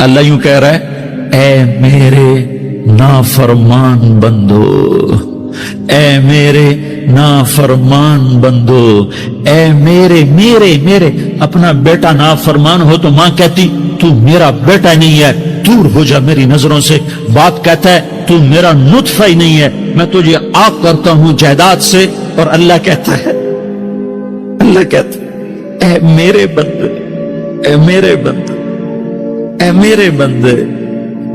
اللہ یوں کہہ رہا ہے اے میرے نافرمان بندو، اے میرے نافرمان بندو، اے میرے میرے میرے اپنا بیٹا نافرمان ہو تو ماں کہتی تو میرا بیٹا نہیں ہے، دور ہو جا میری نظروں سے۔ باپ کہتا ہے تو میرا نطفہ ہی نہیں ہے، میں تجھے آگ کرتا ہوں جائیداد سے۔ اور اللہ کہتا ہے اے میرے بندے، اے میرے بندے، اے میرے بندے،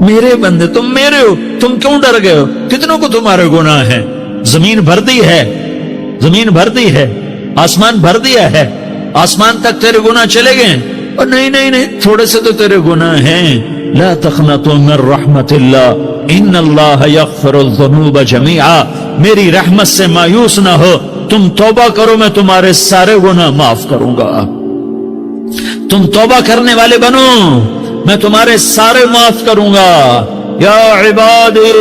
میرے بندے تم میرے ہو، تم کیوں ڈر گئے ہو؟ کتنوں کو تمہارے گناہ ہیں؟ زمین بھر دی ہے، زمین بھر دی ہے، آسمان بھر دیا ہے، آسمان تک تیرے گناہ چلے گئے؟ اور نہیں نہیں نہیں، تھوڑے سے تو تیرے گناہ ہیں۔ لا تقنطوا من رحمت اللہ ان اللہ یغفر الذنوب جميعا، میری رحمت سے مایوس نہ ہو، تم توبہ کرو میں تمہارے سارے گناہ معاف کروں گا۔ تم توبہ کرنے والے بنو، میں تمہارے سارے معاف کروں گا۔ یا عبادی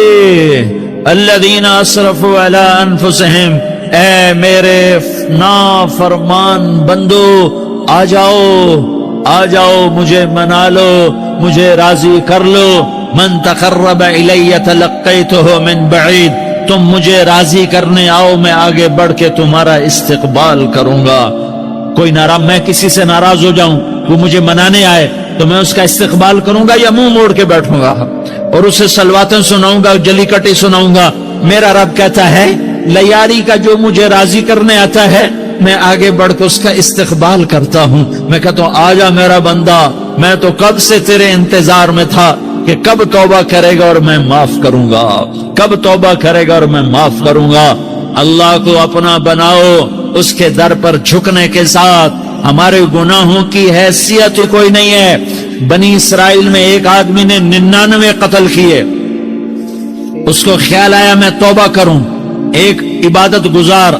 الذین اسرفوا علی انفسہم، اے میرے نافرمان بندو آ جاؤ، آ جاؤ مجھے منا لو، مجھے راضی کر لو۔ من تقرب الی تلقیتہ من بعید، تم مجھے راضی کرنے آؤ، میں آگے بڑھ کے تمہارا استقبال کروں گا۔ کوئی ناراض، میں کسی سے ناراض ہو جاؤں، وہ مجھے منانے آئے تو میں اس کا استقبال کروں گا یا منہ موڑ کے بیٹھوں گا اور اسے صلواتیں سناؤں گا، جلی کٹی سناؤں گا؟ میرا رب کہتا ہے لیاری کا جو مجھے راضی کرنے آتا ہے میں آگے بڑھ کے اس کا استقبال کرتا ہوں۔ میں کہتا ہوں آ جا میرا بندہ، میں تو کب سے تیرے انتظار میں تھا کہ کب توبہ کرے گا اور میں معاف کروں گا، کب توبہ کرے گا اور میں معاف کروں گا۔ اللہ کو اپنا بناؤ، اس کے در پر جھکنے کے ساتھ۔ ہمارے گناہوں کی حیثیت کوئی نہیں ہے۔ بنی اسرائیل میں ایک آدمی نے 99 قتل کیے، اس کو خیال آیا میں توبہ کروں، ایک عبادت گزار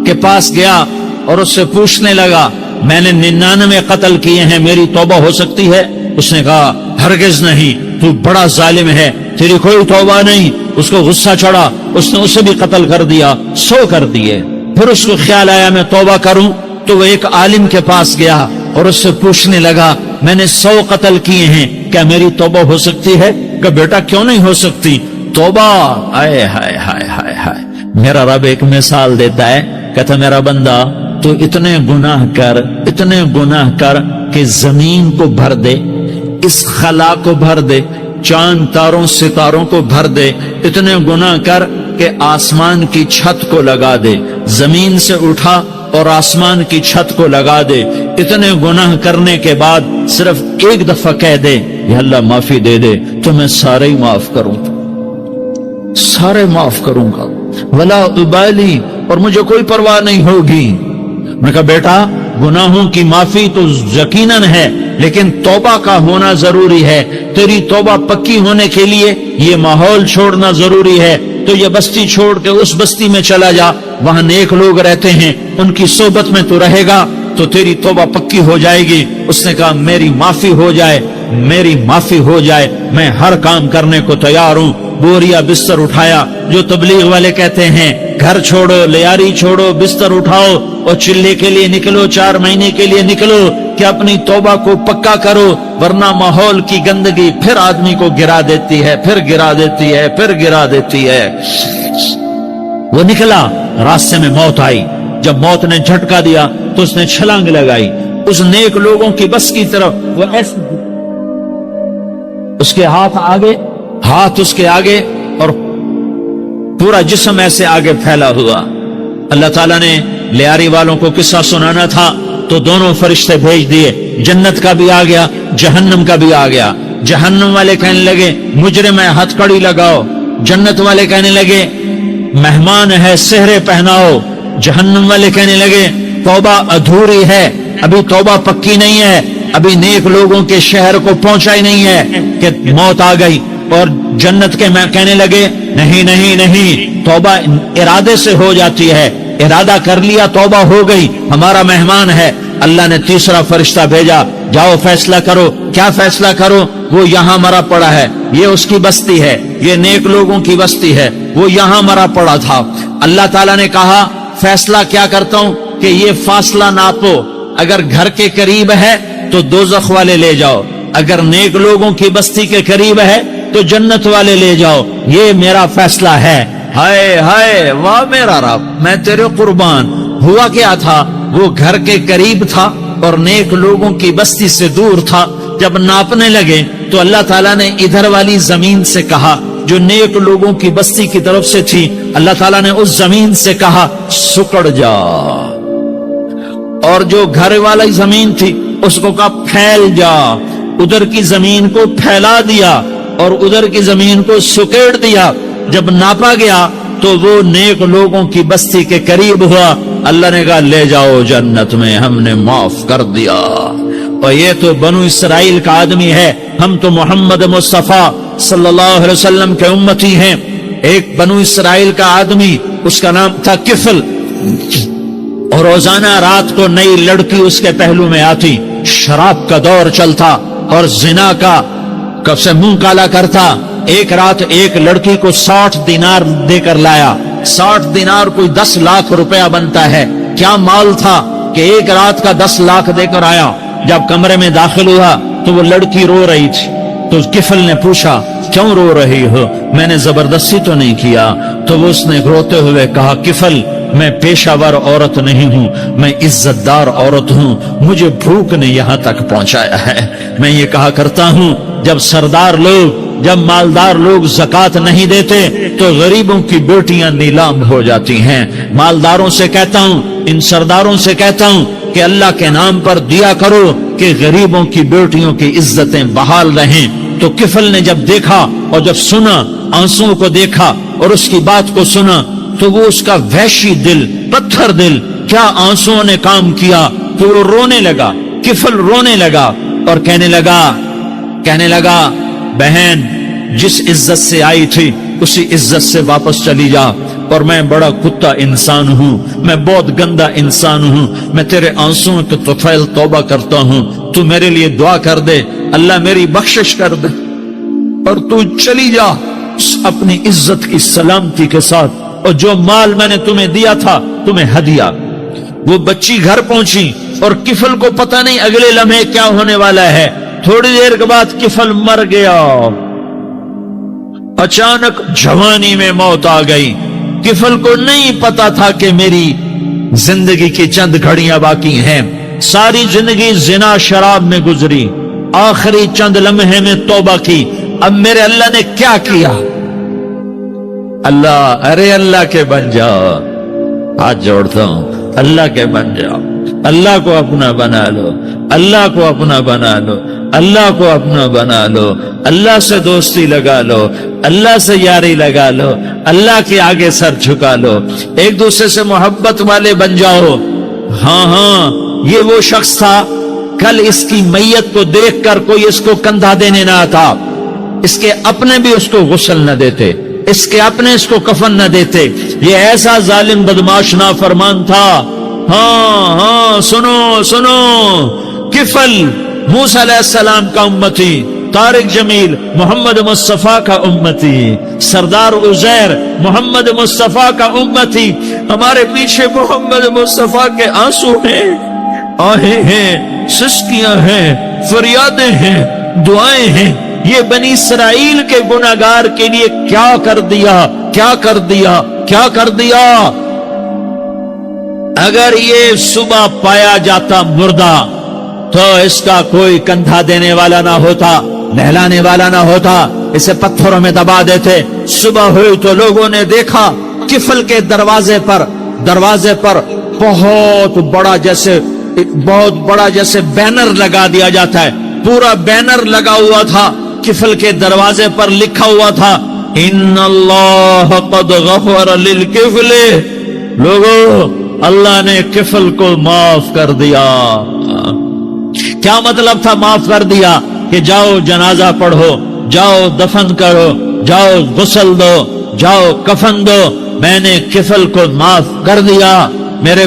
کے پاس گیا اور اس سے پوچھنے لگا میں نے 99 قتل کیے ہیں، میری توبہ ہو سکتی ہے؟ اس نے کہا ہرگز نہیں، تو بڑا ظالم ہے، تیری کوئی توبہ نہیں۔ اس کو غصہ چڑھا، اس نے اسے بھی قتل کر دیا، 100 کر دیے۔ پھر اس کو خیال آیا میں توبہ کروں، تو وہ ایک عالم کے پاس گیا اور اس سے پوچھنے لگا میں نے 100 قتل کیے ہیں، کیا میری توبہ ہو سکتی ہے؟ کہ بیٹا کیوں نہیں ہو سکتی توبہ؟ آئے ہائے ہائے ہائے ہائے۔ میرا رب ایک مثال دیتا ہے، کہتا میرا بندہ تو اتنے گناہ کر، اتنے گناہ کر کہ زمین کو بھر دے، اس خلا کو بھر دے، چاند تاروں ستاروں کو بھر دے، اتنے گناہ کر کہ آسمان کی چھت کو لگا دے، زمین سے اٹھا اور آسمان کی چھت کو لگا دے۔ اتنے گناہ کرنے کے بعد صرف ایک دفعہ کہہ دے یا اللہ معافی دے دے تو میں سارے ہی معاف کروں گا، سارے معاف کروں گا، ولا ابالی، اور مجھے کوئی پرواہ نہیں ہوگی۔ میں نے کہا بیٹا گناہوں کی معافی تو یقیناً ہے لیکن توبہ کا ہونا ضروری ہے۔ تیری توبہ پکی ہونے کے لیے یہ ماحول چھوڑنا ضروری ہے۔ تو یہ بستی چھوڑ کے اس بستی میں چلا جا، وہاں نیک لوگ رہتے ہیں، ان کی صحبت میں تو رہے گا تو تیری توبہ پکی ہو جائے گی۔ اس نے کہا میری معافی ہو جائے، میری معافی ہو جائے، میں ہر کام کرنے کو تیار ہوں۔ بوریا بستر اٹھایا، جو تبلیغ والے کہتے ہیں گھر چھوڑو، لیاری چھوڑو، بستر اٹھاؤ اور چلے کے لیے نکلو، 4 مہینے کے لیے نکلو کہ اپنی توبہ کو پکا کرو، ورنہ ماحول کی گندگی پھر آدمی کو گرا دیتی ہے، پھر گرا دیتی ہے، پھر گرا دیتی ہے۔ وہ نکلا، راستے میں موت آئی، جب موت نے جھٹکا دیا تو اس نے چھلانگ لگائی اس نیک لوگوں کی بس کی طرف۔ وہ ایسے اس کے ہاتھ آگے، ہاتھ اس کے آگے اور پورا جسم ایسے آگے پھیلا ہوا۔ اللہ تعالیٰ نے لیاری والوں کو قصہ سنانا تھا تو دونوں فرشتے بھیج دیے، جنت کا بھی آ گیا، جہنم کا بھی آ گیا۔ جہنم والے کہنے لگے مجرم ہے، ہتھ کڑی لگاؤ۔ جنت والے کہنے لگے مہمان ہے، سہرے پہناؤ۔ جہنم والے کہنے لگے توبہ ادھوری ہے، ابھی توبہ پکی نہیں ہے، ابھی نیک لوگوں کے شہر کو پہنچا ہی نہیں ہے کہ موت آ گئی۔ اور جنت کے میں کہنے لگے نہیں نہیں نہیں، توبہ ارادے سے ہو جاتی ہے، ارادہ کر لیا توبہ ہو گئی، ہمارا مہمان ہے۔ اللہ نے تیسرا فرشتہ بھیجا، جاؤ فیصلہ کرو۔ کیا فیصلہ کرو؟ وہ یہاں مرا پڑا ہے، یہ اس کی بستی ہے، یہ نیک لوگوں کی بستی ہے، وہ یہاں مرا پڑا تھا۔ اللہ تعالیٰ نے کہا فیصلہ کیا کرتا ہوں کہ یہ فاصلہ ناپو، اگر گھر کے قریب ہے تو دوزخ والے لے جاؤ، اگر نیک لوگوں کی بستی کے قریب ہے تو جنت والے لے جاؤ، یہ میرا فیصلہ ہے۔ ہائے ہائے واہ میرا رب، میں تیرے قربان۔ ہوا کیا تھا، وہ گھر کے قریب تھا اور نیک لوگوں کی بستی سے دور تھا۔ جب ناپنے لگے تو اللہ تعالیٰ نے ادھر والی زمین سے کہا جو نیک لوگوں کی بستی کی طرف سے تھی، اللہ تعالیٰ نے اس زمین سے کہا سکڑ جا، اور جو گھر والی زمین تھی اس کو کہا پھیل جا۔ ادھر کی زمین کو پھیلا دیا اور ادھر کی زمین کو سکیڑ دیا۔ جب ناپا گیا تو وہ نیک لوگوں کی بستی کے قریب ہوا۔ اللہ نے کہا لے جاؤ جنت میں، ہم نے معاف کر دیا۔ اور یہ تو بنو اسرائیل کا آدمی ہے، ہم تو محمد مصطفیٰ صلی اللہ علیہ وسلم کے امتی ہیں۔ ایک بنو اسرائیل کا آدمی، اس کا نام تھا کفل، اور روزانہ رات کو نئی لڑکی اس کے پہلو میں آتی، شراب کا دور چلتا اور زنا کا کب سے منہ کالا کرتا۔ ایک رات ایک لڑکی کو 60 دینار دے کر لایا۔ 60 دینار کوئی 10 لاکھ روپیہ بنتا ہے۔ کیا مال تھا کہ ایک رات کا 10 لاکھ دے کر آیا۔ جب کمرے میں داخل ہوا تو وہ لڑکی رو رہی تھی، تو کفل نے پوچھا کیوں رو رہی ہو، میں نے زبردستی تو نہیں کیا؟ تو وہ اس نے روتے ہوئے کہا کفل میں پیشہ ور عورت نہیں ہوں، میں عزت دار عورت ہوں، مجھے بھوک نے یہاں تک پہنچایا ہے۔ میں یہ کہا کرتا ہوں جب سردار لوگ، جب مالدار لوگ زکوٰۃ نہیں دیتے تو غریبوں کی بیٹیاں نیلام ہو جاتی ہیں۔ مالداروں سے کہتا ہوں، ان سرداروں سے کہتا ہوں کہ اللہ کے نام پر دیا کرو کہ غریبوں کی بیٹیوں کی عزتیں بحال رہیں۔ تو کفل نے جب دیکھا اور جب سنا، آنسوں کو دیکھا اور اس کی بات کو سنا، تو وہ اس کا وحشی دل، پتھر دل، کیا آنسوں نے کام کیا، تو وہ رونے لگا۔ کفل رونے لگا اور کہنے لگا بہن جس عزت سے آئی تھی اسی عزت سے واپس چلی جا، اور میں بڑا کتا انسان ہوں، میں بہت گندا انسان ہوں، میں تیرے آنسوں کے طفیل توبہ کرتا ہوں، تو میرے لیے دعا کر دے، اللہ میری بخشش کر دے، اور تو چلی جا اپنی عزت کی سلامتی کے ساتھ، اور جو مال میں نے تمہیں دیا تھا تمہیں ہدیہ۔ وہ بچی گھر پہنچی اور کفل کو پتہ نہیں اگلے لمحے کیا ہونے والا ہے۔ تھوڑی دیر کے بعد کفل مر گیا، اچانک جوانی میں موت آ گئی۔ کفل کو نہیں پتا تھا کہ میری زندگی کی چند گھڑیاں باقی ہیں، ساری زندگی زنا شراب میں گزری، آخری چند لمحے میں توبہ کی۔ اب میرے اللہ نے کیا کیا؟ اللہ، ارے اللہ کے بن جاؤ، ہاتھ جوڑتا ہوں، اللہ کے بن جاؤ، اللہ کو اپنا بنا لو، اللہ کو اپنا بنا لو، اللہ کو اپنا بنا لو، اللہ سے دوستی لگا لو، اللہ سے یاری لگا لو، اللہ کے آگے سر جھکا لو، ایک دوسرے سے محبت والے بن جاؤ۔ ہاں یہ وہ شخص تھا، کل اس کی میت کو دیکھ کر کوئی اس کو کندھا دینے نہ آتا، اس کے اپنے بھی اس کو غسل نہ دیتے، اس کے اپنے اس کو کفن نہ دیتے۔ یہ ایسا ظالم بدماش نافرمان تھا۔ ہاں سنو، کفل موسیٰ علیہ السلام کا امتی، طارق جمیل محمد مصطفیٰ کا امتی، سردار عزیر محمد مصطفیٰ کا امتی۔ ہمارے پیچھے محمد مصطفیٰ کے آنسو ہیں، آہیں ہیں، سسکیاں ہیں، فریادیں ہیں، دعائیں ہیں۔ یہ بنی اسرائیل کے گناہگار کے لیے کیا کر دیا، کیا کر دیا، کیا کر دیا۔ اگر یہ صبح پایا جاتا مردہ تو اس کا کوئی کندھا دینے والا نہ ہوتا، نہلانے والا نہ ہوتا، اسے پتھروں میں دبا دیتے۔ صبح ہوئی تو لوگوں نے دیکھا کفل کے دروازے پر بہت بڑا جیسے بینر لگا دیا جاتا ہے، پورا بینر لگا ہوا تھا، کفل کے دروازے پر لکھا ہوا تھا ان اللہ قد غفر للکفل، لوگوں اللہ نے کفل کو معاف کر دیا۔ کیا مطلب تھا معاف کر دیا؟ کہ جاؤ جنازہ پڑھو، جاؤ دفن کرو، جاؤ غسل دو، جاؤ کفن دو، میں نے کفل کو معاف کر دیا۔ میرے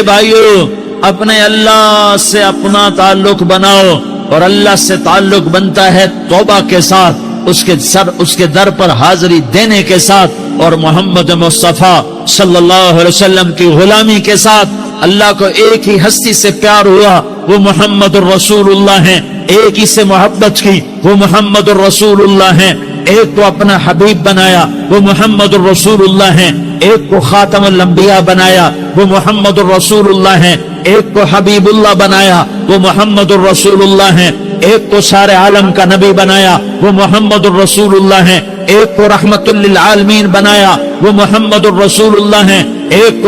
بھائیو اپنے اللہ سے اپنا تعلق بناؤ، اور اللہ سے تعلق بنتا ہے توبہ کے ساتھ، اس کے در پر حاضری دینے کے ساتھ، اور محمد مصطفیٰ صلی اللہ علیہ وسلم کی غلامی کے ساتھ۔ اللہ کو ایک ہی ہستی سے پیار ہوا، وہ محمد الرسول اللہ ہیں۔ ایک ہی سے محبت کی وہ محمد الرسولullah ہیں، ایک کو اپنا حبیب بنایا وہ محمد الرسولullah ہیں، ایک کو خاتم الانبیاء بنایا وہ محمد الرسولullah ہیں، ایک کو حبیب اللہ بنایا وہ محمد الرسولullah ہیں، ایک کو سارے عالم کا نبی بنایا وہ محمد الرسولullah ہیں، ایک کو رحمت للعالمین بنایا وہ محمد الرسولullah ہیں، ایک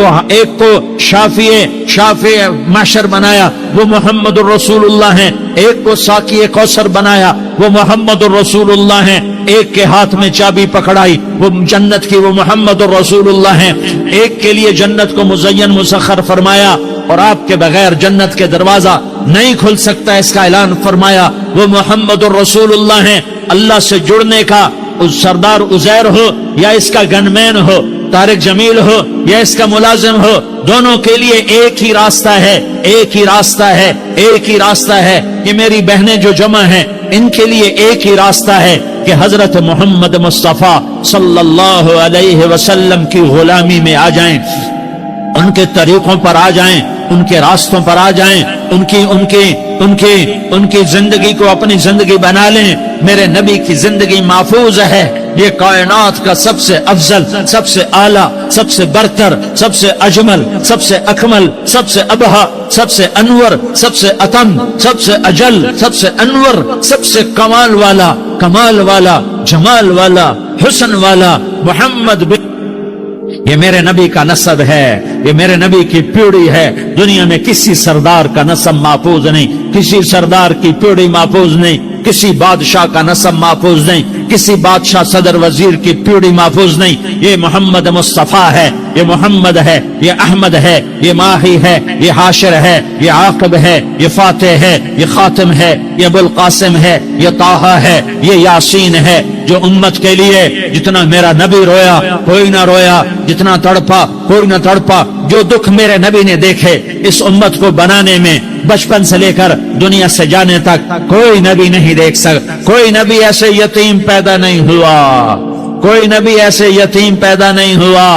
کو شافع محشر بنایا وہ محمد الرسولullah ہیں، ایک کو ساقی کوثر بنایا وہ محمد الرسولullah ہیں، ایک کے ہاتھ میں چابی پکڑائی وہ جنت کی وہ محمد الرسولullah ہیں، ایک کے لیے جنت کو مزین مسخر فرمایا اور آپ کے بغیر جنت کے دروازہ نہیں کھل سکتا اس کا اعلان فرمایا وہ محمد الرسولullah ہیں۔ اللہ سے جڑنے کا سردار عزیر ہو یا اس کا گنمین ہو، طارق جمیل ہو یا اس کا ملازم ہو، دونوں کے لیے ایک ہی راستہ ہے، ایک ہی راستہ ہے، ایک ہی راستہ ہے۔ یہ میری بہنیں جو جمع ہیں ان کے لیے ایک ہی راستہ ہے کہ حضرت محمد مصطفیٰ صلی اللہ علیہ وسلم کی غلامی میں آ جائیں، ان کے طریقوں پر آ جائیں، ان کے راستوں پر آ جائیں، ان کی زندگی کو اپنی زندگی بنا لیں۔ میرے نبی کی زندگی محفوظ ہے، یہ کائنات کا سب سے افضل، سب سے اعلیٰ، سب سے برتر، سب سے اجمل، سب سے اکمل، سب سے ابہا، سب سے انور، سب سے اتم، سب سے اجل، سب سے انور، سب سے کمال والا، جمال والا، حسن والا محمد بن، یہ میرے نبی کا نسب ہے، یہ میرے نبی کی پیڑھی ہے۔ دنیا میں کسی سردار کا نسب محفوظ نہیں، کسی سردار کی پیڑھی محفوظ نہیں، کسی بادشاہ کا نسب محفوظ نہیں، کسی بادشاہ صدر وزیر کی پیڑھی محفوظ نہیں۔ یہ محمد مصطفیٰ ہے، یہ محمد ہے، یہ احمد ہے، یہ ماہی ہے، یہ حاشر ہے، یہ عاقب ہے، یہ فاتح ہے، یہ خاتم ہے، یہ ابو القاسم ہے، یہ طٰہٰ ہے، یہ یاسین ہے۔ جو امت کے لیے جتنا میرا نبی رویا کوئی نہ رویا، جتنا تڑپا کوئی نہ تڑپا، جو دکھ میرے نبی نے دیکھے اس امت کو بنانے میں، بچپن سے لے کر دنیا سے جانے تک کوئی نبی نہیں دیکھ سکتا۔ کوئی نبی ایسے یتیم پیدا نہیں ہوا، کوئی نبی ایسے یتیم پیدا نہیں ہوا،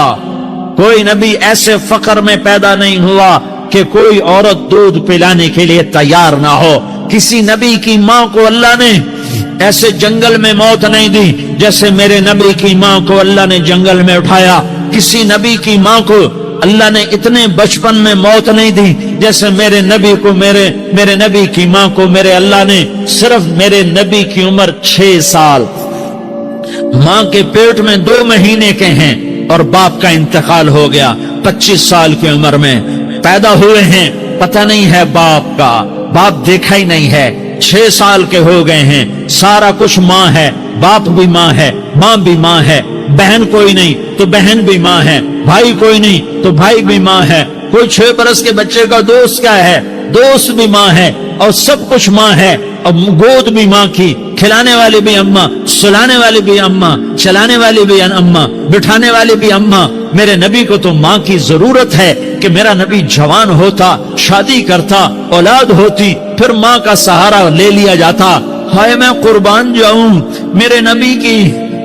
کوئی نبی ایسے فقر میں پیدا نہیں ہوا کہ کوئی عورت دودھ پلانے کے لیے تیار نہ ہو۔ کسی نبی کی ماں کو اللہ نے ایسے جنگل میں موت نہیں دی جیسے میرے نبی کی ماں کو اللہ نے جنگل میں اٹھایا۔ کسی نبی کی ماں کو اللہ نے اتنے بچپن میں موت نہیں دی جیسے میرے نبی کو، میرے نبی کی ماں کو میرے اللہ نے صرف میرے نبی کی عمر 6 سال، ماں کے پیٹ میں 2 مہینے کے ہیں اور باپ کا انتقال ہو گیا 25 سال کی عمر میں پیدا ہوئے ہیں، پتہ نہیں ہے باپ کا، باپ دیکھا ہی نہیں ہے، 6 سال کے ہو گئے ہیں، سارا کچھ ماں ہے، باپ بھی ماں ہے، ماں بھی ماں ہے، بہن کوئی نہیں تو بہن بھی ماں ہے، بھائی کوئی نہیں تو بھائی بھی ماں ہے، کوئی 6 برس کے بچے کا دوست کیا ہے، دوست بھی ماں ہے، اور سب کچھ ماں ہے، اور گود بھی ماں کی، کھلانے والی بھی اماں، سلانے والی بھی اماں، چلانے والی بھی اماں، بٹھانے والی بھی اماں۔ میرے نبی کو تو ماں کی ضرورت ہے کہ میرا نبی جوان ہوتا، شادی کرتا، اولاد ہوتی، پھر ماں کا سہارا لے لیا جاتا۔ ہائے میں قربان جاؤں، میرے نبی کی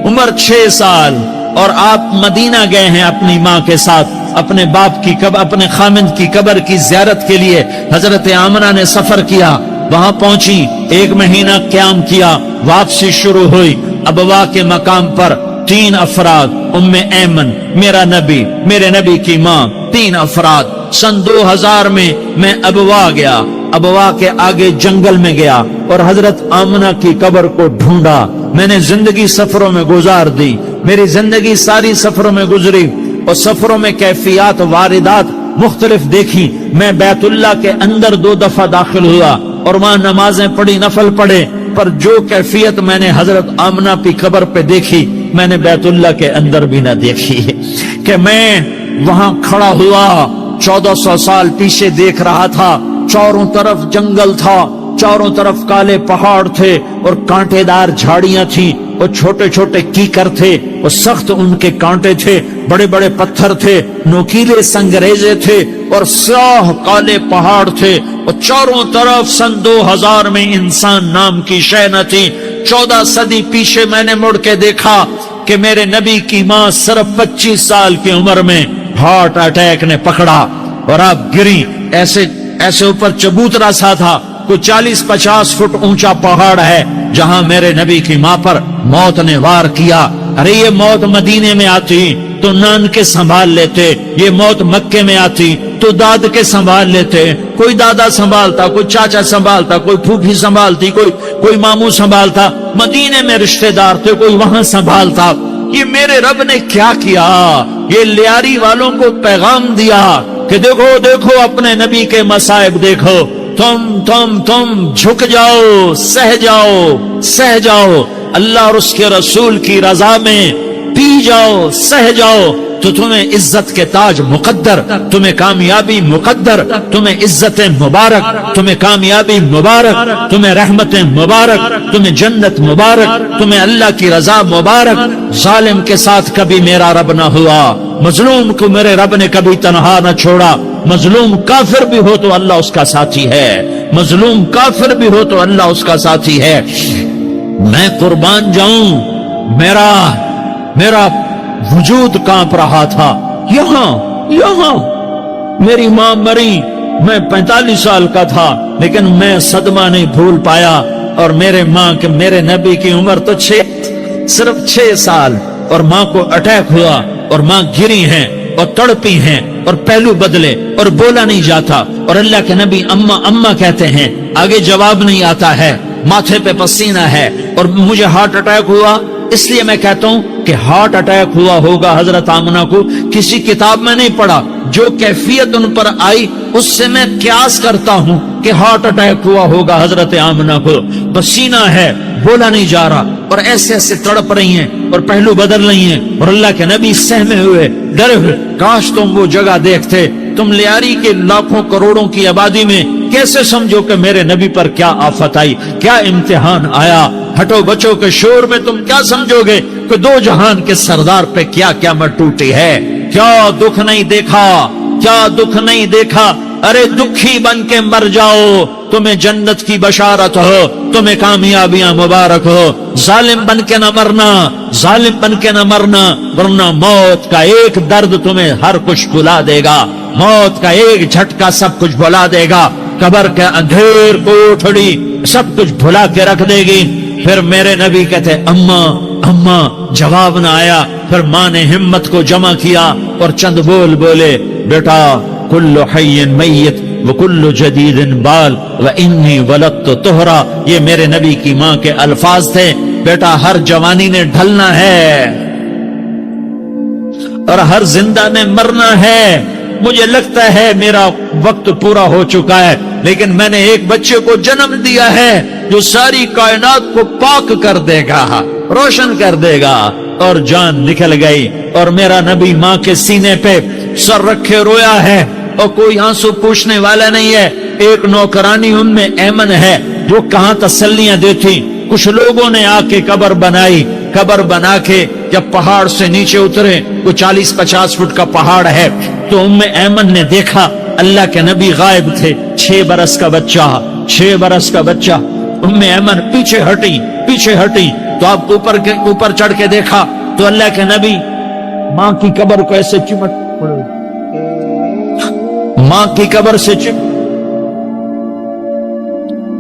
عمر 6 سال اور آپ مدینہ گئے ہیں اپنی ماں کے ساتھ، اپنے باپ کی اپنے خامند کی قبر کی زیارت کے لیے حضرت آمنہ نے سفر کیا، وہاں پہنچی، 1 مہینہ قیام کیا، واپسی شروع ہوئی۔ ابوا کے مقام پر 3 افراد، ام ایمن، میرا نبی، میرے نبی کی ماں، 3 افراد۔ سن 2000 میں ابوا گیا، ابوا کے آگے جنگل میں گیا اور حضرت آمنہ کی قبر کو ڈھونڈا۔ میں نے زندگی سفروں میں گزار دی، میری زندگی ساری سفروں میں گزری اور سفروں میں کیفیات واردات مختلف دیکھی۔ میں بیت اللہ کے اندر 2 دفعہ داخل ہوا اور وہاں نمازیں پڑھی، نفل پڑھے، پر جو کیفیت میں نے حضرت آمنہ کی قبر پہ دیکھی میں نے بیت اللہ کے اندر بھی نہ دیکھی، کہ میں وہاں کھڑا ہوا 1400 سال پیچھے دیکھ رہا تھا، چاروں طرف جنگل تھا، چاروں طرف کالے پہاڑ تھے اور کانٹے دار جھاڑیاں تھیں اور چھوٹے چھوٹے کیکر تھے اور سخت ان کے کانٹے تھے، بڑے بڑے پتھر تھے، نوکیلے سنگریزے تھے اور سیاہ کالے پہاڑ تھے اور چاروں طرف سن 2000 میں انسان نام کی شے نہ تھی۔ 14 صدی پیچھے میں نے مڑ کے دیکھا کہ میرے نبی کی ماں صرف 25 سال کی عمر میں ہارٹ اٹیک نے پکڑا اور آپ گری، ایسے اوپر چبوترا سا تھا، کوئی 40-50 فٹ اونچا پہاڑ ہے جہاں میرے نبی کی ماں پر موت نے وار کیا. ارے یہ موت مدینے میں آتی تو نان کے سنبھال لیتے, یہ موت مکے میں آتی تو داد کے سنبھال لیتے. کوئی دادا سنبھالتا, کوئی چاچا سنبھالتا, کوئی پھوپھی سنبھالتی, کوئی ماموں سنبھالتا. مدینے میں رشتہ دار تھے, کوئی وہاں سنبھالتا. یہ میرے رب نے کیا کیا؟ یہ لیاری والوں کو پیغام دیا کہ دیکھو دیکھو اپنے نبی کے مصائب دیکھو. تم جھک جاؤ, سہ جاؤ اللہ اور اس کے رسول کی رضا میں, پی جاؤ, سہ جاؤ تو تمہیں عزت کے تاج مقدر, تمہیں کامیابی مقدر, تمہیں عزت مبارک, تمہیں کامیابی مبارک, تمہیں رحمت مبارک, تمہیں جنت مبارک, تمہیں اللہ کی رضا مبارک. ظالم کے ساتھ کبھی میرا رب نہ ہوا, مظلوم کو میرے رب نے کبھی تنہا نہ چھوڑا. مظلوم کافر بھی ہو تو اللہ اس کا ساتھی ہے, مظلوم کافر بھی ہو تو اللہ اس کا ساتھی ہے. میں قربان جاؤں, میرا وجود کانپ رہا تھا. یہاں میری ماں مری, میں 45 سال کا تھا, لیکن میں صدمہ نہیں بھول پایا. اور میرے نبی کی عمر تو صرف 6 سال, اور ماں کو اٹیک ہوا اور ماں گری ہیں اور تڑپی ہیں اور پہلو بدلے اور بولا نہیں جاتا, اور اللہ کے نبی اماں کہتے ہیں, آگے جواب نہیں آتا ہے, ماتھے پہ پسینہ ہے. اور مجھے ہارٹ اٹیک ہوا, اس لیے میں کہتا ہوں کہ ہارٹ اٹیک ہوا ہوگا حضرت آمنہ کو, کسی کتاب میں نہیں پڑھا. جو کیفیت ان پر آئی اس سے میں قیاس کرتا ہوں کہ ہارٹ اٹیک ہوا ہوگا حضرت آمنہ کو. پسینہ ہے, بولا نہیں جا رہا, اور ایسے تڑپ رہی ہیں اور پہلو بدل رہی ہیں, اور اللہ کے نبی سہمے ہوئے, ڈرے ہوئے. کاش تم وہ جگہ دیکھتے. تم لیاری کے لاکھوں کروڑوں کی آبادی میں کیسے سمجھو کہ میرے نبی پر کیا آفت آئی, کیا امتحان آیا. ہٹو بچوں کے شور میں تم کیا سمجھو گے کہ 2 جہان کے سردار پہ کیا قیامت ٹوٹی ہے. کیا دکھ نہیں دیکھا, ارے دکھی بن کے مر جاؤ, تمہیں جنت کی بشارت ہو, تمہیں کامیابیاں مبارک ہو. ظالم بن کے نہ مرنا, ورنہ موت کا ایک درد تمہیں ہر کچھ بھلا دے گا, موت کا ایک جھٹکا سب کچھ بھلا دے گا. قبر کے اندھیر کوٹھڑی سب کچھ بھلا کے رکھ دے گی. پھر میرے نبی کہتے اماں, جواب نہ آیا. پھر ماں نے ہمت کو جمع کیا اور چند بولے, بیٹا کل حی میت وکل جدید بال وانی ولدت طہرا. یہ میرے نبی کی ماں کے الفاظ تھے. بیٹا ہر جوانی نے ڈھلنا ہے اور ہر زندہ نے مرنا ہے. مجھے لگتا ہے میرا وقت پورا ہو چکا ہے, لیکن میں نے ایک بچے کو جنم دیا ہے جو ساری کائنات کو پاک کر دے گا, روشن کر دے گا. اور جان نکل گئی, اور میرا نبی ماں کے سینے پہ سر رکھے رویا ہے, اور کوئی آنسو پوچھنے والا نہیں ہے. ایک نوکرانی ان میں ایمن ہے جو کہاں تسلیاں دیتی. کچھ لوگوں نے آ کے قبر بنا کے جب پہاڑ سے نیچے اترے, وہ 40-50 فٹ کا پہاڑ ہے, تو ایمن نے دیکھا اللہ کے نبی غائب تھے. 6 برس کا بچہ. ایمن پیچھے ہٹی تو آپ اوپر چڑھ کے دیکھا تو اللہ کے نبی ماں کی قبر کو ایسے ماں کی قبر سے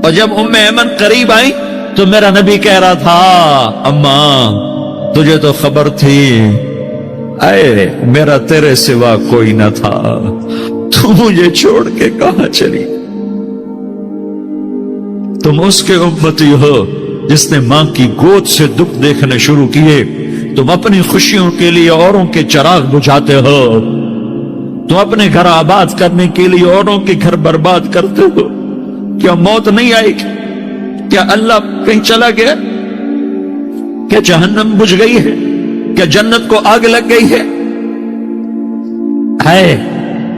اور جب ایمن قریب آئی تو میرا نبی کہہ رہا تھا, اماں تجھے تو خبر تھی, اے میرا تیرے سوا کوئی نہ تھا, تو مجھے چھوڑ کے کہاں چلی. تم اس کے امتی ہو جس نے ماں کی گود سے دکھ دیکھنے شروع کیے. تم اپنی خوشیوں کے لیے اوروں کے چراغ بجھاتے ہو, تم اپنے گھر آباد کرنے کے لیے اوروں کے گھر برباد کرتے ہو. کیا موت نہیں آئے گی؟ کیا اللہ کہیں چلا گیا؟ کیا جہنم بجھ گئی ہے؟ کیا جنت کو آگ لگ گئی ہے؟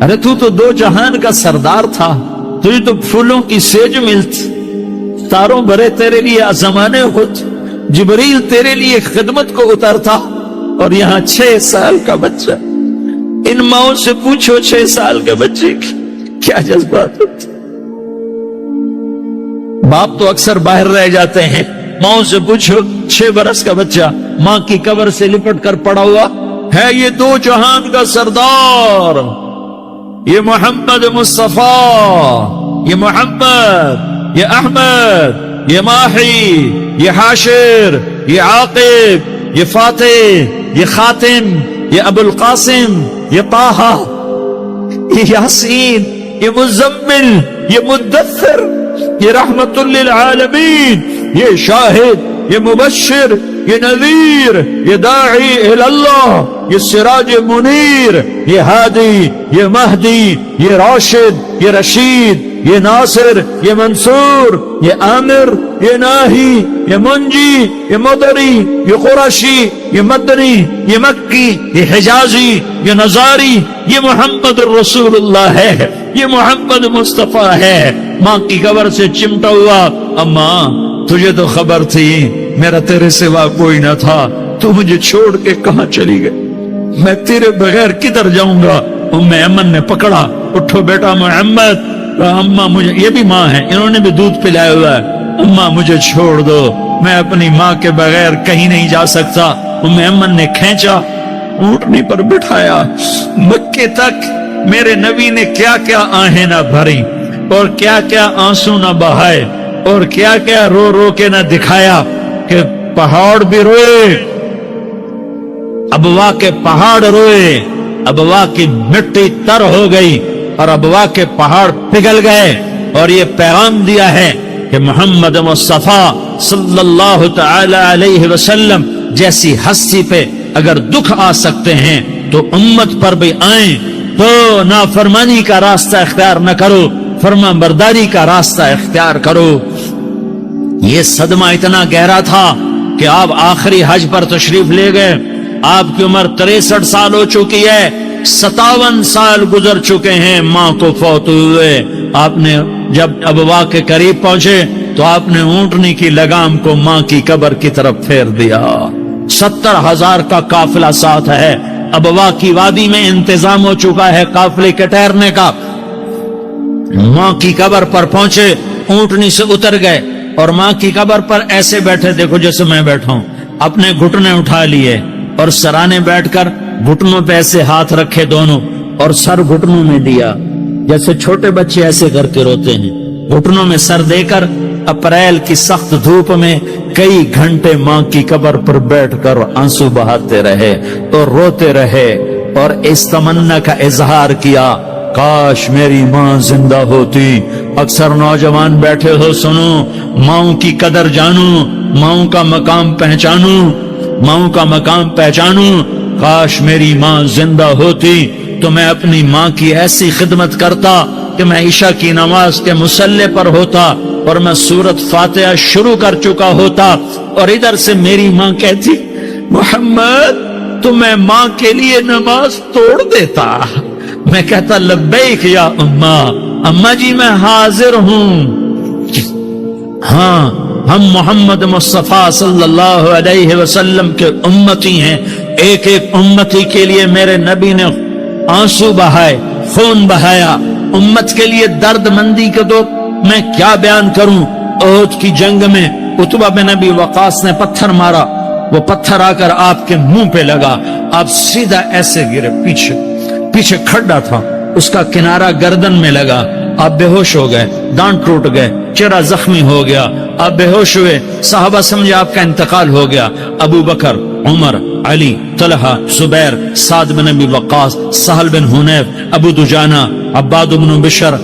ارے تو 2 جہان کا سردار تھا, تجھے تو پھولوں کی سیج ملتی, تاروں بھرے تیرے لیے زمانے ہوتے, جبریل تیرے لیے خدمت کو اترتا, اور یہاں 6 سال کا بچہ. ان ماؤں سے پوچھو 6 سال کے بچے کی کیا جذبات ہوتے. باپ تو اکثر باہر رہ جاتے ہیں, ماؤں سے پوچھو 6 برس کا بچہ ماں کی قبر سے لپٹ کر پڑا ہوا ہے. یہ 2 جہان کا سردار, یہ محمد مصطفیٰ, یہ محمد, یہ احمد، یہ ماہی، یہ حاشر، یہ عاقب، یہ فاتح، یہ خاتم، یہ ابو القاسم، یہ طہ، یہ یاسین، یہ مزمل، یہ مدثر، یہ رحمت للعالمین، یہ شاہد، یہ مبشر، یہ نذیر، یہ داعی اللہ، یہ سراج منیر، یہ ہادی، یہ مہدی، یہ راشد، یہ رشید، یہ ناصر، یہ منصور، یہ عامر، یہ ناہی، یہ منجی، یہ مدری، یہ قرشی، یہ مدنی، یہ مکی، یہ حجازی، یہ نظاری، یہ محمد الرسول اللہ ہے، یہ محمد مصطفیٰ ہے۔ ماں کی قبر سے چمٹا ہوا، اماں تجھے تو خبر تھی میرا تیرے سوا کوئی نہ تھا، تو مجھے چھوڑ کے کہاں چلی گئی، میں تیرے بغیر کدھر جاؤں گا؟ ام ایمن نے پکڑا، اٹھو بیٹا محمد، اماں مجھے، یہ بھی ماں ہے، انہوں نے بھی دودھ پلایا ہوا ہے، اماں مجھے چھوڑ دو، میں اپنی ماں کے بغیر کہیں نہیں جا سکتا۔ ام ایمن نے کھینچا، اونٹنی پر بٹھایا، مکے تک میرے نبی نے کیا کیا آہیں نہ بھری اور کیا کیا آنسو نہ بہائے اور کیا کیا رو رو کے نہ دکھایا کہ پہاڑ بھی روئے، ابوا کے پہاڑ روئے، ابوا کی مٹی تر ہو گئی اور ابوا کے پہاڑ پگھل گئے، اور یہ پیغام دیا ہے کہ محمد مصطفیٰ صلی اللہ تعالی علیہ وسلم جیسی ہستی پہ اگر دکھ آ سکتے ہیں تو امت پر بھی آئیں، تو نافرمانی کا راستہ اختیار نہ کرو، فرما برداری کا راستہ اختیار کرو۔ یہ صدمہ اتنا گہرا تھا کہ آپ آخری حج پر تشریف لے گئے، آپ کی عمر 63 سال ہو چکی ہے، 57 سال گزر چکے ہیں ماں کو فوت ہوئے۔ آپ نے جب ابوا کے قریب پہنچے تو آپ نے اونٹنی کی لگام کو ماں کی قبر کی طرف پھیر دیا۔ 70,000 کا قافلہ ساتھ ہے، ابوا کی وادی میں انتظام ہو چکا ہے قافلے کے ٹھہرنے کا۔ ماں کی قبر پر پہنچے، اونٹنی سے اتر گئے اور ماں کی قبر پر ایسے بیٹھے، دیکھو جیسے میں بیٹھا ہوں، اپنے گھٹنے اٹھا لیے اور سرانے بیٹھ کر گھٹنوں پہ ایسے ہاتھ رکھے دونوں اور سر گھٹنوں میں دیا، جیسے چھوٹے بچے ایسے کر کے روتے ہیں، گھٹنوں میں سر دے کر اپریل کی سخت دھوپ میں کئی گھنٹے ماں کی قبر پر بیٹھ کر آنسو بہاتے رہے اور روتے رہے اور اس تمنا کا اظہار کیا، کاش میری ماں زندہ ہوتی۔ اکثر نوجوان بیٹھے ہو، سنو، ماؤں کی قدر جانو، ماؤں کا مقام پہچانو، ماؤں کا مقام پہچانو۔ کاش میری ماں زندہ ہوتی تو میں اپنی ماں کی ایسی خدمت کرتا کہ میں عشاء کی نماز کے مصلی پر ہوتا اور میں سورت فاتحہ شروع کر چکا ہوتا، اور ادھر سے میری ماں کہتی محمد تو میں ماں کے لیے نماز توڑ دیتا، میں کہتا لبیک یا اماں، اماں جی میں حاضر ہوں۔ ہاں، ہم محمد مصطفیٰ صلی اللہ علیہ وسلم کے امتی ہیں، ایک ایک امتی کے لیے میرے نبی نے آنسو بہائے، خون بہایا، امت کے لیے درد مندی کے تو میں کیا بیان کروں۔ احد کی جنگ میں عتبہ بن ابی وقاص نے پتھر مارا، وہ پتھر آ کر آپ کے منہ پہ لگا، آپ سیدھا ایسے گرے، پیچھے کھڈا تھا، اس کا کنارہ گردن میں لگا، آپ بے ہوش ہو گئے، دانت ٹوٹ گئے، چہرہ زخمی ہو گیا، آپ بے ہوش ہوئے، صحابہ سمجھے آپ کا انتقال ہو گیا۔ ابو بکر، عمر، علی، طلحہ، زبیر، سعد بن ابی وقاص، سہل بن حنیف، ابو دجانہ، عباد بن بشر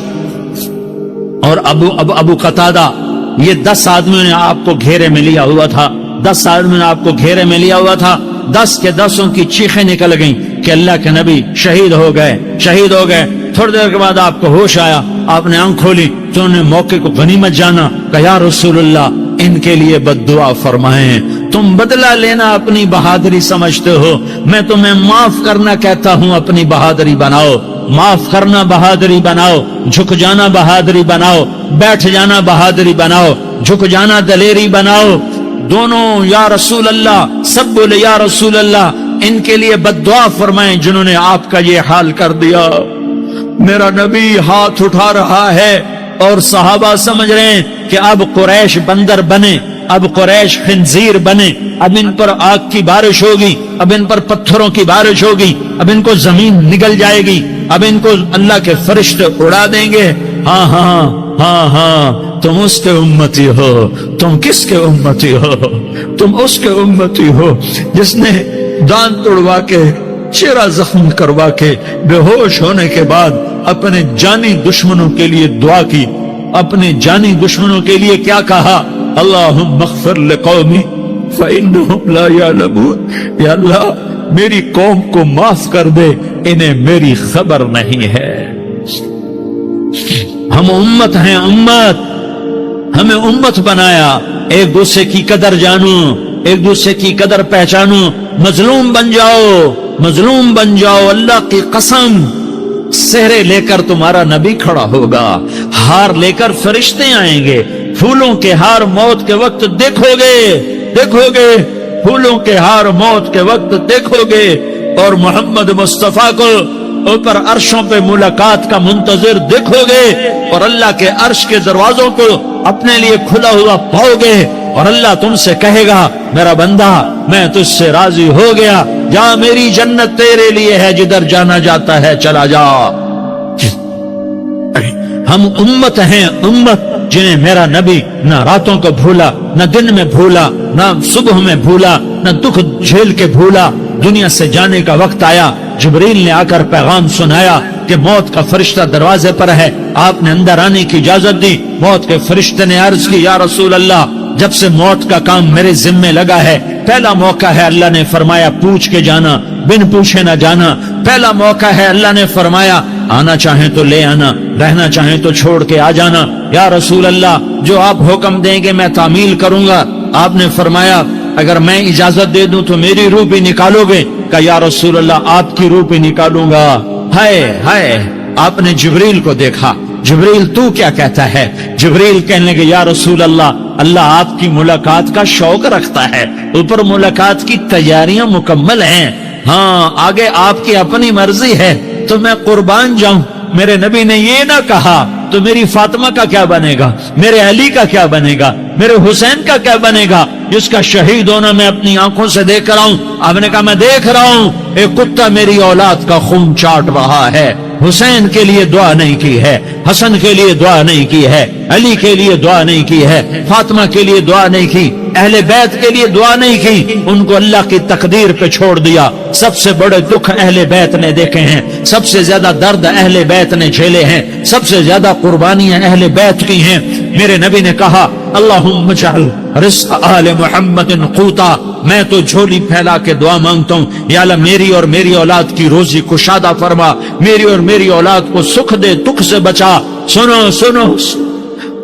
اور ابو قتادہ، یہ 10 آدمیوں نے آپ کو گھیرے میں لیا ہوا تھا، 10 آدمیوں نے آپ کو گھیرے میں لیا ہوا تھا۔ 10 کے 10 کی چیخیں نکل گئیں کہ اللہ کے نبی شہید ہو گئے۔ تھوڑی دیر کے بعد آپ کو ہوش آیا، آپ نے آنکھ کھولی تو انہوں نے موقع کو غنیمت جانا کہ یا رسول اللہ ان کے لیے بد دعا فرمائیں، تم بدلہ لینا اپنی بہادری سمجھتے ہو، میں تمہیں معاف کرنا کہتا ہوں، اپنی بہادری بناؤ، معاف کرنا بہادری بناؤ، جھک جانا بہادری بناؤ، بیٹھ جانا بہادری بناؤ، جھک جانا دلیری بناؤ۔ دونوں یا رسول اللہ، سب بولے یا رسول اللہ، ان کے لیے بد دعا فرمائیں جنہوں نے آپ کا یہ حال کر دیا۔ میرا نبی ہاتھ اٹھا رہا ہے اور صحابہ سمجھ رہے ہیں کہ اب قریش بندر بنے، اب قریش خنزیر بنے، اب ان پر آگ کی بارش ہوگی، اب ان پر پتھروں کی بارش ہوگی، اب ان کو زمین نگل جائے گی، اب ان کو اللہ کے فرشتے اڑا دیں گے۔ ہاں، ہاں ہاں تم اس کے امتی ہو. تم کس کے امتی ہو؟ تم اس کے امتی ہو جس نے دان توڑوا کے، چہرہ زخم کروا کے، بے ہوش ہونے کے بعد اپنے جانی دشمنوں کے لیے دعا کی. اپنے جانی دشمنوں کے لیے کیا کہا؟ اللہم اغفر لقومی فإنہم لا یعلمون. یا اللہ میری قوم کو معاف کر دے، انہیں میری خبر نہیں ہے. ہم امت ہیں، امت، ہمیں امت بنایا. ایک دوسرے کی قدر جانو، ایک دوسرے کی قدر پہچانو. مظلوم بن جاؤ، مظلوم بن جاؤ. اللہ کی قسم سہرے لے کر تمہارا نبی کھڑا ہوگا، ہار لے کر فرشتے آئیں گے. پھولوں کے ہار موت کے وقت دیکھو گے، دیکھو گے پھولوں کے ہار موت کے وقت دیکھو گے. اور محمد مصطفیٰ کو اوپر عرشوں پہ ملاقات کا منتظر دیکھو گے، اور اللہ کے عرش کے دروازوں کو اپنے لیے کھلا ہوا پاؤ گے. اور اللہ تم سے کہے گا میرا بندہ میں تجھ سے راضی ہو گیا، جا میری جنت تیرے لیے ہے، جدھر جانا جاتا ہے چلا جا. ہم امت ہیں، امت جنہیں میرا نبی نہ راتوں کو بھولا، نہ دن میں بھولا، نہ صبح میں بھولا، نہ دکھ جھیل کے بھولا. دنیا سے جانے کا وقت آیا، جبریل نے آ کر پیغام سنایا کہ موت کا فرشتہ دروازے پر ہے. آپ نے اندر آنے کی اجازت دی. موت کے فرشتے نے عرض کی یا رسول اللہ جب سے موت کا کام میرے ذمے لگا ہے پہلا موقع ہے. اللہ نے فرمایا پوچھ کے جانا، بن پوچھے نہ جانا. پہلا موقع ہے. اللہ نے فرمایا آنا چاہیں تو لے آنا، رہنا چاہیں تو چھوڑ کے آ جانا. یا رسول اللہ جو آپ حکم دیں گے میں تعمیل کروں گا. آپ نے فرمایا اگر میں اجازت دے دوں تو میری روح بھی نکالو گے؟ کہ یا رسول اللہ آپ کی روح بھی نکالوں گا. ہائے ہائے. آپ نے جبریل کو دیکھا. جبریل تو کیا کہتا ہے؟ جبریل کہنے لگے یا رسول اللہ آپ کی ملاقات کا شوق رکھتا ہے، اوپر ملاقات کی تیاریاں مکمل ہیں. ہاں آگے آپ کی اپنی مرضی ہے تو میں قربان جاؤں. میرے نبی نے یہ نہ کہا تو میری فاطمہ کا کیا بنے گا، میرے علی کا کیا بنے گا، میرے حسین کا کیا بنے گا جس کا شہید ہونا میں اپنی آنکھوں سے دیکھ رہا ہوں. آپ نے کہا میں دیکھ رہا ہوں ایک کتا میری اولاد کا خون چاٹ رہا ہے. حسین کے لیے دعا نہیں کی ہے، حسن کے لیے دعا نہیں کی ہے، علی کے لیے دعا نہیں کی ہے، فاطمہ کے لیے دعا نہیں کی، اہل بیت کے لیے دعا نہیں کی. ان کو اللہ کی تقدیر پہ چھوڑ دیا. سب سے بڑے دکھ اہل بیت نے دیکھے ہیں، سب سے زیادہ درد اہل بیت نے جھیلے ہیں، سب سے زیادہ قربانیاں اہل بیت کی ہیں. میرے نبی نے کہا اللہم اجعل رزق آل محمد قوتا. میں تو جھولی پھیلا کے دعا مانگتا ہوں یا اللہ میری اور میری اولاد کی روزی کشادہ فرما، میری اور میری اولاد کو سکھ دے، دکھ سے بچا. سنو سنو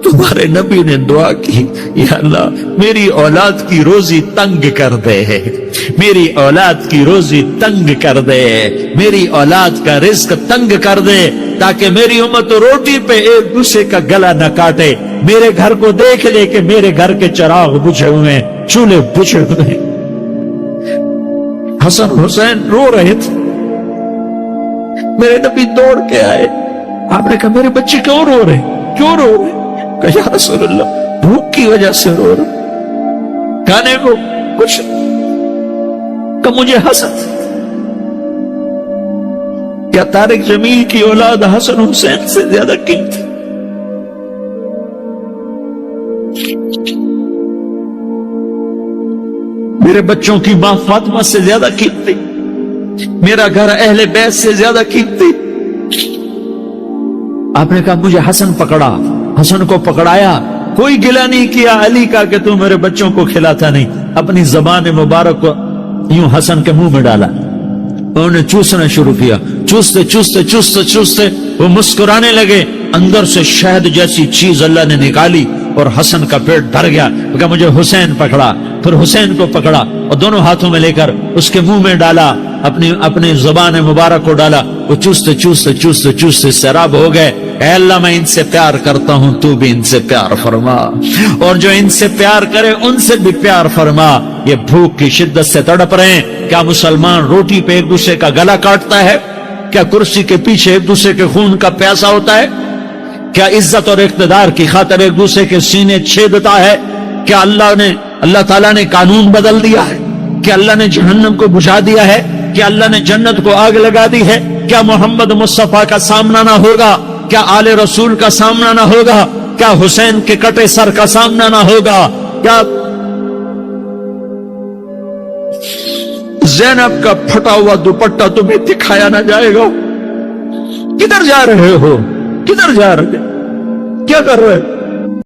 تمہارے نبی نے دعا کی یا اللہ میری اولاد کی روزی تنگ کر دے، میری اولاد کی روزی تنگ کر دے، میری اولاد کا رزق تنگ کر دے تاکہ میری امت روٹی پہ ایک دوسرے کا گلا نہ کاٹے. میرے گھر کو دیکھ لے کہ میرے گھر کے چراغ بجھے ہوئے ہیں، چولہے بجھے ہوئے ہیں. حسن حسین رو رہے تھے. میرے نبی دوڑ کے آئے. آپ نے کہا میرے بچے کیوں رو رہے، کیوں رو رہے؟ کہ یا رسول اللہ بھوک کی وجہ سے رو رہے، کھانے کو کچھ. کہ مجھے حسن، کیا طارق جمیل کی اولاد حسن حسین سے زیادہ قیمتی؟ میرے بچوں کی ماں فاطمہ سے زیادہ قیمتی، میرا گھر اہل بیت سے زیادہ قیمتی. آپ نے کہا مجھے حسن پکڑا. حسن کو پکڑایا، کوئی گلہ نہیں کیا علی کا کہ تو میرے بچوں کو کھلاتا نہیں. اپنی زبان مبارک کو یوں حسن کے منہ میں ڈالا، انہوں نے چوسنا شروع کیا. چوستے چوستے چوستے چوستے وہ مسکرانے لگے. اندر سے شہد جیسی چیز اللہ نے نکالی اور حسن کا پیٹ بھر گیا. کہا مجھے حسین پکڑا. پھر حسین کو پکڑا اور دونوں ہاتھوں میں لے کر اس کے منہ میں ڈالا، اپنی زبان مبارک کو ڈالا. وہ چوستے چوستے چوستے چوستے سیراب ہو گئے. اے اللہ میں ان سے پیار کرتا ہوں، تو بھی ان سے پیار فرما، اور جو ان سے پیار کرے ان سے بھی پیار فرما. یہ بھوک کی شدت سے تڑپ رہے ہیں. کیا مسلمان روٹی پہ ایک دوسرے کا گلا کاٹتا ہے؟ کیا کرسی کے پیچھے ایک دوسرے کے خون کا پیاسا ہوتا ہے؟ کیا عزت اور اقتدار کی خاطر ایک دوسرے کے سینے چھیدتا ہے؟ کیا اللہ تعالیٰ نے قانون بدل دیا ہے؟ کیا اللہ نے جہنم کو بجھا دیا ہے؟ کیا اللہ نے جنت کو آگ لگا دی ہے؟ کیا محمد مصطفیٰ کا سامنا نہ ہوگا؟ کیا آل رسول کا سامنا نہ ہوگا؟ کیا حسین کے کٹے سر کا سامنا نہ ہوگا؟ کیا زینب کا پھٹا ہوا دوپٹہ تمہیں دکھایا نہ جائے گا؟ کدھر جا رہے ہو؟ کدھر جا رہے؟ کیا کر رہے؟